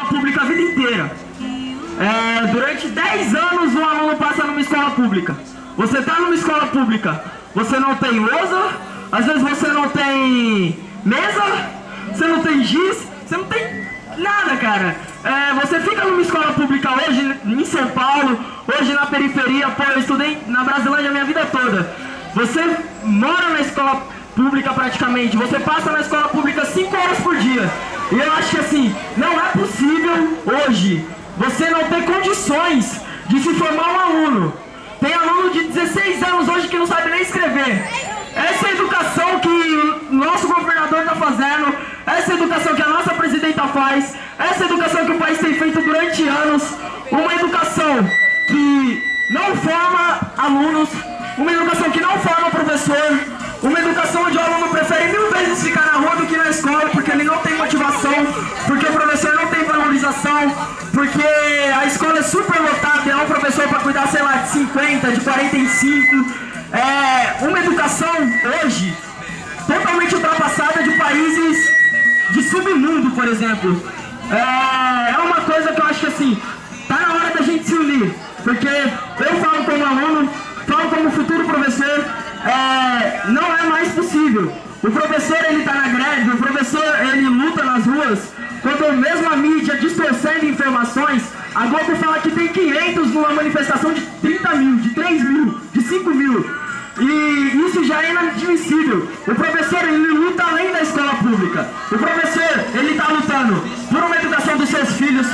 pública a vida inteira. Durante 10 anos um aluno passa numa escola pública. Você está numa escola pública, você não tem lousa, às vezes você não tem mesa, você não tem giz, você não tem nada, cara. Você fica numa escola pública hoje em São Paulo, hoje na periferia. Pô, eu estudei na Brasilândia a minha vida toda. Você mora na escola pública praticamente, você passa na escola pública 5 horas por dia. E eu acho que assim, não é possível hoje você não ter condições de se formar um aluno. Tem aluno de 16 anos hoje que não sabe nem escrever. Essa é a educação que o nosso governador está fazendo, essa é a educação que a nossa presidenta faz, essa é a educação que o país tem feito durante anos. Uma educação que não forma alunos, uma educação que não forma professor, uma educação onde o aluno prefere 1000 vezes ficar na rua do que na escola, porque ele não tem motivação, porque o professor não tem valorização, porque a escola é super lotada e é um professor para cuidar, sei lá, de 50, de 45. Uma educação hoje totalmente ultrapassada de países de submundo, por exemplo. É uma coisa que eu acho que assim, tá na hora da gente se unir, porque eu falo como aluno, falo como futuro professor, não é mais possível. O professor, ele tá na greve, o professor, ele luta nas ruas, quando mesmo a mídia distorcendo informações, a Globo fala que tem 500 numa manifestação de 30 mil, de 3 mil, de 5 mil. E isso já é inadmissível. O professor, ele luta além da escola pública. O professor, ele tá lutando por uma educação dos seus filhos,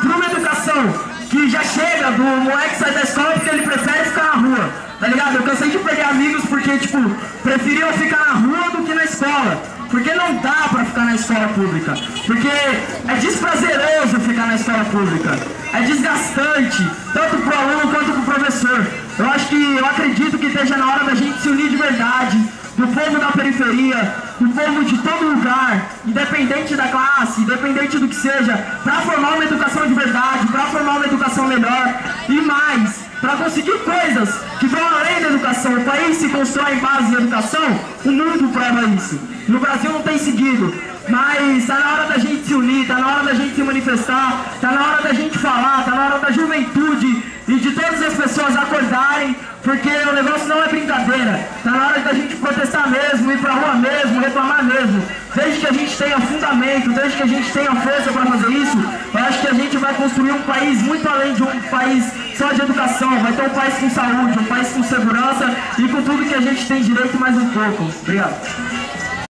por uma educação que já chega do moleque sair da escola porque ele prefere ficar na rua, tá ligado? Eu cansei de perder amigos porque, tipo, preferiam ficar na rua do que na escola. Porque não dá pra ficar na escola pública. Porque é desprazeroso ficar na escola pública. É desgastante, tanto pro aluno quanto pro professor. Eu acredito que esteja na hora da gente se unir de verdade, do povo da periferia, do povo de todo lugar, independente da classe, independente do que seja, para formar uma educação de verdade, para formar uma educação melhor e mais, para conseguir coisas que vão além da educação. O país se constrói em base de educação, o mundo prova isso. No Brasil não tem seguido, mas está na hora da gente se unir, está na hora da gente se manifestar, está na hora da gente falar, está na hora da juventude e de todas as pessoas acordarem, porque o negócio não é brincadeira. Está na hora da gente protestar mesmo, ir pra rua mesmo, reclamar mesmo. Desde que a gente tenha fundamento, desde que a gente tenha força para fazer isso, eu acho que a gente vai construir um país muito além de um país só de educação. Vai ter um país com saúde, um país com segurança e com tudo que a gente tem direito mais um pouco. Obrigado.